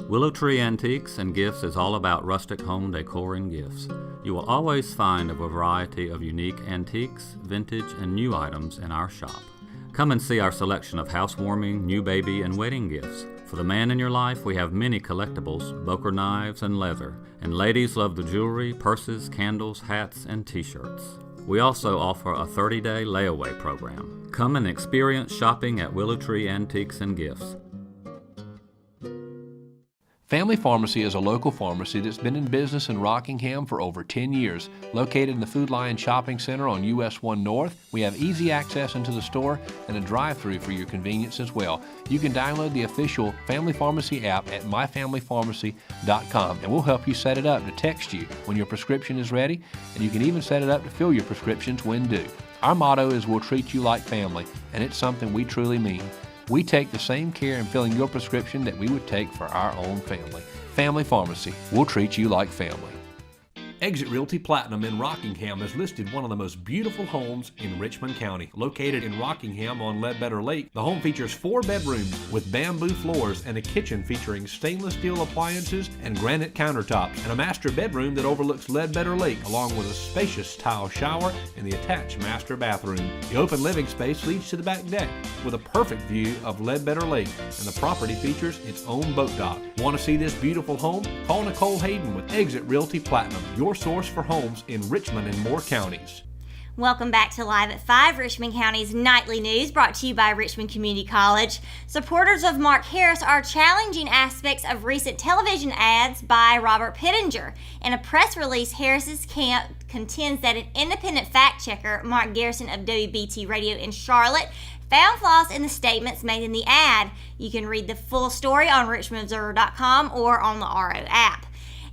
Willow Tree Antiques and Gifts is all about rustic home decor and gifts. You will always find a variety of unique antiques, vintage, and new items in our shop. Come and see our selection of housewarming, new baby, and wedding gifts. For the man in your life, we have many collectibles, Boker knives, and leather. And ladies love the jewelry, purses, candles, hats, and t-shirts. We also offer a 30-day layaway program. Come and experience shopping at Willow Tree Antiques and Gifts. Family Pharmacy is a local pharmacy that's been in business in Rockingham for over 10 years. Located in the Food Lion Shopping Center on US 1 North, we have easy access into the store and a drive-thru for your convenience as well. You can download the official Family Pharmacy app at myfamilypharmacy.com, and we'll help you set it up to text you when your prescription is ready, and you can even set it up to fill your prescriptions when due. Our motto is we'll treat you like family, and it's something we truly mean. We take the same care in filling your prescription that we would take for our own family. Family Pharmacy, we'll treat you like family. Exit Realty Platinum in Rockingham has listed one of the most beautiful homes in Richmond County. Located in Rockingham on Ledbetter Lake, the home features 4 bedrooms with bamboo floors and a kitchen featuring stainless steel appliances and granite countertops, and a master bedroom that overlooks Ledbetter Lake, along with a spacious tile shower and the attached master bathroom. The open living space leads to the back deck with a perfect view of Ledbetter Lake, and the property features its own boat dock. Want to see this beautiful home? Call Nicole Hayden with Exit Realty Platinum, your source for homes in Richmond and Moore counties. Welcome back to Live at 5, Richmond County's nightly news, brought to you by Richmond Community College. Supporters of Mark Harris are challenging aspects of recent television ads by Robert Pittenger. In a press release, Harris's camp contends that an independent fact checker, Mark Garrison of WBT Radio in Charlotte, found flaws in the statements made in the ad. You can read the full story on richmondobserver.com or on the RO app.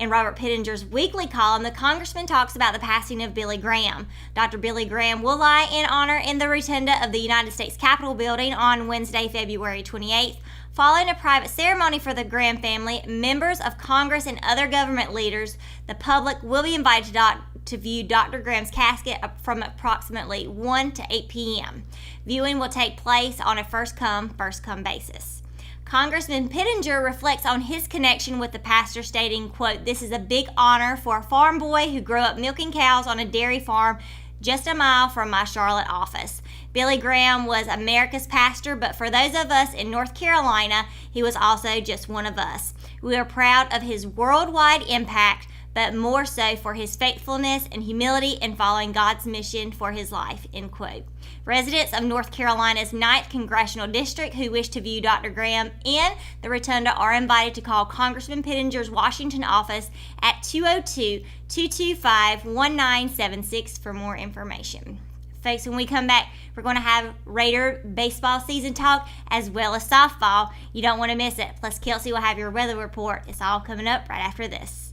In Robert Pittenger's weekly column, the congressman talks about the passing of Billy Graham. Dr. Billy Graham will lie in honor in the rotunda of the United States Capitol building on Wednesday, February 28th. Following a private ceremony for the Graham family, members of Congress and other government leaders, the public will be invited to view Dr. Graham's casket from approximately 1 to 8 p.m. Viewing will take place on a first-come, first-come basis. Congressman Pittenger reflects on his connection with the pastor, stating, quote, "This is a big honor for a farm boy who grew up milking cows on a dairy farm just a mile from my Charlotte office. Billy Graham was America's pastor, but for those of us in North Carolina, he was also just one of us. We are proud of his worldwide impact, but more so for his faithfulness and humility in following God's mission for his life," end quote. Residents of North Carolina's 9th Congressional District who wish to view Dr. Graham in the rotunda are invited to call Congressman Pittenger's Washington office at 202-225-1976 for more information. Folks, when we come back, we're going to have Raider baseball season talk as well as softball. You don't want to miss it. Plus, Kelsey will have your weather report. It's all coming up right after this.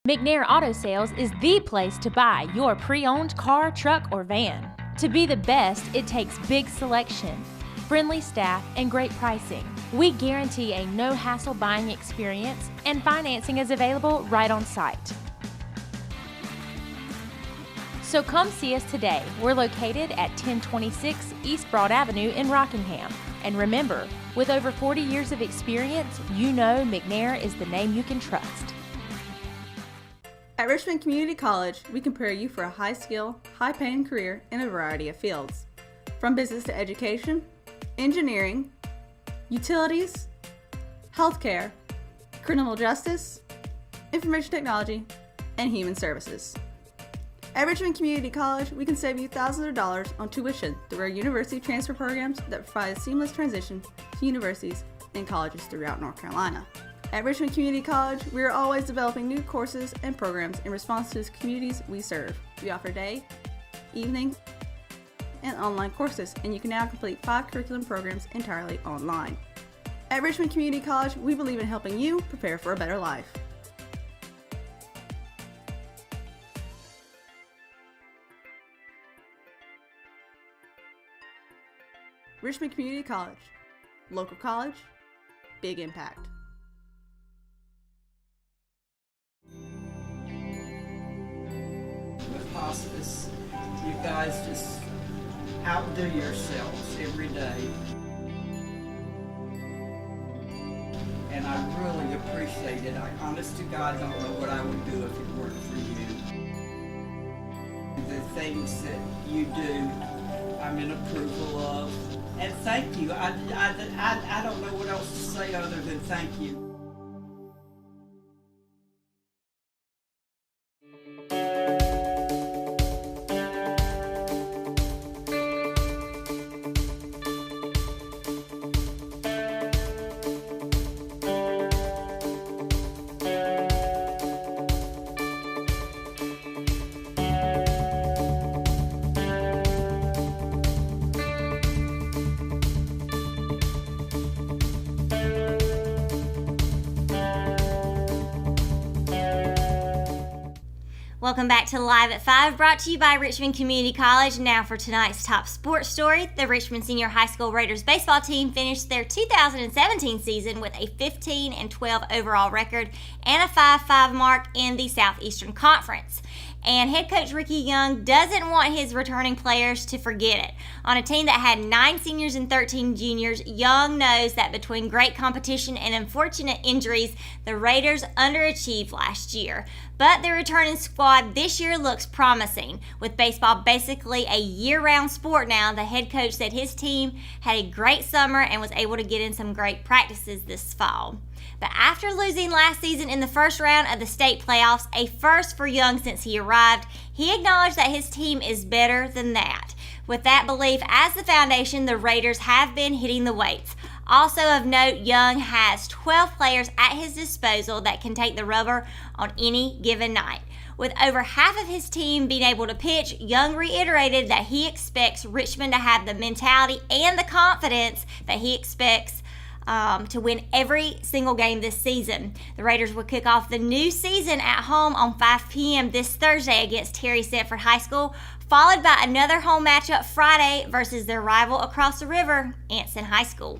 McNair Auto Sales is the place to buy your pre-owned car, truck, or van. To be the best, it takes big selection, friendly staff, and great pricing. We guarantee a no-hassle buying experience, and financing is available right on site. So come see us today. We're located at 1026 East Broad Avenue in Rockingham. And remember, with over 40 years of experience, you know McNair is the name you can trust. At Richmond Community College, we can prepare you for a high-skill, high-paying career in a variety of fields. From business to education, engineering, utilities, healthcare, criminal justice, information technology, and human services. At Richmond Community College, we can save you thousands of dollars on tuition through our university transfer programs that provide a seamless transition to universities and colleges throughout North Carolina. At Richmond Community College, we are always developing new courses and programs in response to the communities we serve. We offer day, evening, and online courses, and you can now complete 5 curriculum programs entirely online. At Richmond Community College, we believe in helping you prepare for a better life. Richmond Community College. Local college, big impact. With hospice, you guys just outdo yourselves every day. And I really appreciate it. I honest to God don't know what I would do if it weren't for you. The things that you do, I'm in approval of. And thank you. I don't know what else to say other than thank you. Welcome back to Live at 5, brought to you by Richmond Community College. Now for tonight's top sports story. The Richmond Senior High School Raiders baseball team finished their 2017 season with a 15-12 overall record and a 5-5 mark in the Southeastern Conference. And head coach Ricky Young doesn't want his returning players to forget it. On a team that had 9 seniors and 13 juniors, Young knows that between great competition and unfortunate injuries, the Raiders underachieved last year. But their returning squad this year looks promising. With baseball basically a year-round sport now, the head coach said his team had a great summer and was able to get in some great practices this fall. But after losing last season in the first round of the state playoffs, a first for Young since he arrived, he acknowledged that his team is better than that. With that belief as the foundation, the Raiders have been hitting the weights. Also of note, Young has 12 players at his disposal that can take the rubber on any given night. With over half of his team being able to pitch, Young reiterated that he expects Richmond to have the mentality and the confidence that he expects to win every single game this season. The Raiders will kick off the new season at home on 5 p.m. this Thursday against Terry Sanford High School, followed by another home matchup Friday versus their rival across the river, Anson High School.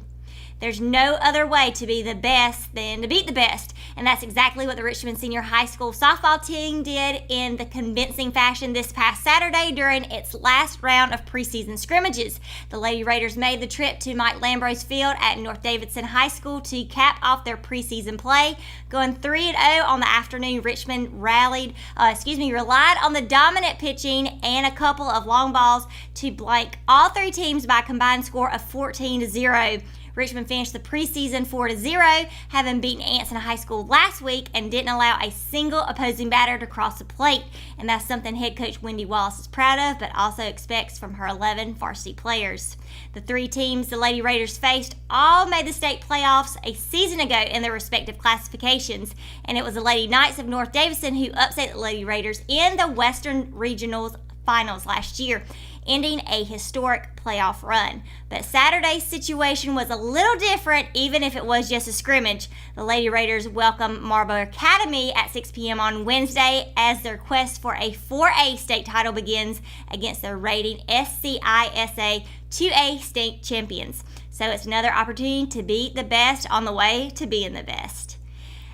There's no other way to be the best than to beat the best, and that's exactly what the Richmond Senior High School softball team did in the convincing fashion this past Saturday during its last round of preseason scrimmages. The Lady Raiders made the trip to Mike Lambrose Field at North Davidson High School to cap off their preseason play. Going 3-0 on the afternoon, Richmond relied on the dominant pitching and a couple of long balls to blank all three teams by a combined score of 14-0. Richmond finished the preseason 4-0, having beaten Anson High School last week and didn't allow a single opposing batter to cross the plate. And that's something head coach Wendy Wallace is proud of, but also expects from her 11 varsity players. The three teams the Lady Raiders faced all made the state playoffs a season ago in their respective classifications, and it was the Lady Knights of North Davidson who upset the Lady Raiders in the Western Regionals Finals last year, ending a historic playoff run. But Saturday's situation was a little different, even if it was just a scrimmage. The Lady Raiders welcome Marlboro Academy at 6 p.m. on Wednesday as their quest for a 4A state title begins against their reigning SCISA 2A state champions. So it's another opportunity to beat the best on the way to being the best.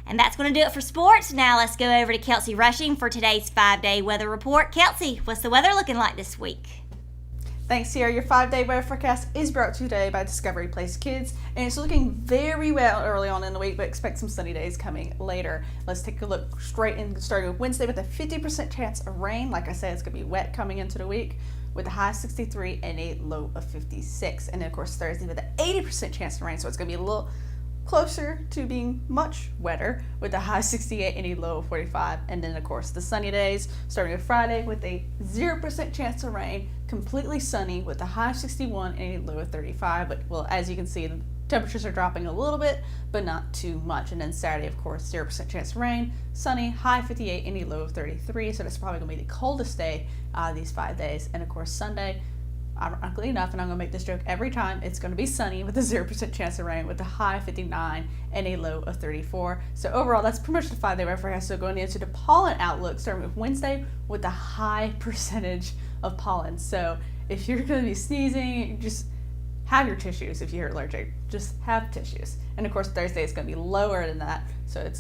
And that's going to do it for sports. Now let's go over to Kelsey Rushing for today's 5-day weather report. Kelsey, what's the weather looking like this week? Thanks, Sierra. Your 5-day weather forecast is brought to you today by Discovery Place Kids, and it's looking very well early on in the week, but expect some sunny days coming later. Let's take a look straight in, starting with Wednesday with a 50% chance of rain. Like I said, it's going to be wet coming into the week with a high 63 and a low of 56. And then, of course, Thursday with an 80% chance of rain, so it's going to be a little closer to being much wetter with a high 68 and a low of 45. And then, of course, the sunny days starting with Friday with a 0% chance of rain, completely sunny with a high 61 and a low of 35. But, well, as you can see, the temperatures are dropping a little bit, but not too much. And then Saturday, of course, 0% chance of rain, sunny, high 58 and a low of 33. So that's probably going to be the coldest day these 5 days. And, of course, Sunday, ironically enough, and I'm going to make this joke every time, it's going to be sunny with a 0% chance of rain with a high of 59 and a low of 34. So overall, that's pretty much the 5-day weather forecast. So going into the pollen outlook, starting with Wednesday with a high percentage of pollen. So if you're going to be sneezing, just have your tissues. If you're allergic, just have tissues. And of course, Thursday is going to be lower than that. So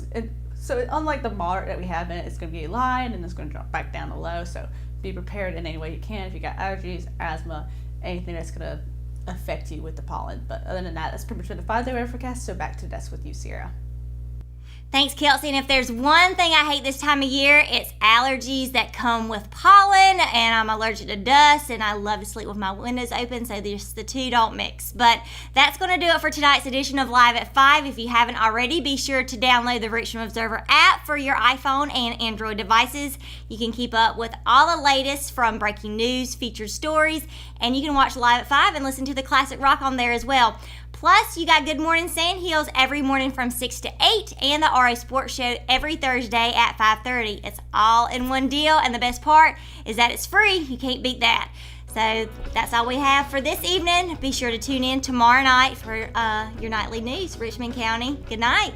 so unlike the moderate that we have been, it's going to be a high and then it's going to drop back down to low. So be prepared in any way you can if you got allergies, asthma, anything that's going to affect you with the pollen. But other than that, that's pretty much the 5-day weather forecast. So back to the desk with you, Sierra. Thanks, Kelsey. And if there's one thing I hate this time of year, it's allergies that come with pollen, and I'm allergic to dust, and I love to sleep with my windows open, so just the two don't mix. But that's going to do it for tonight's edition of Live at 5. If you haven't already, be sure to download the Richmond Observer app for your iPhone and Android devices. You can keep up with all the latest from breaking news, featured stories, and you can watch Live at 5 and listen to the classic rock on there as well. Plus, you got Good Morning Sand Hills every morning from 6 to 8 and the RA Sports Show every Thursday at 5:30. It's all in one deal, and the best part is that it's free. You can't beat that. So that's all we have for this evening. Be sure to tune in tomorrow night for your nightly news, Richmond County. Good night.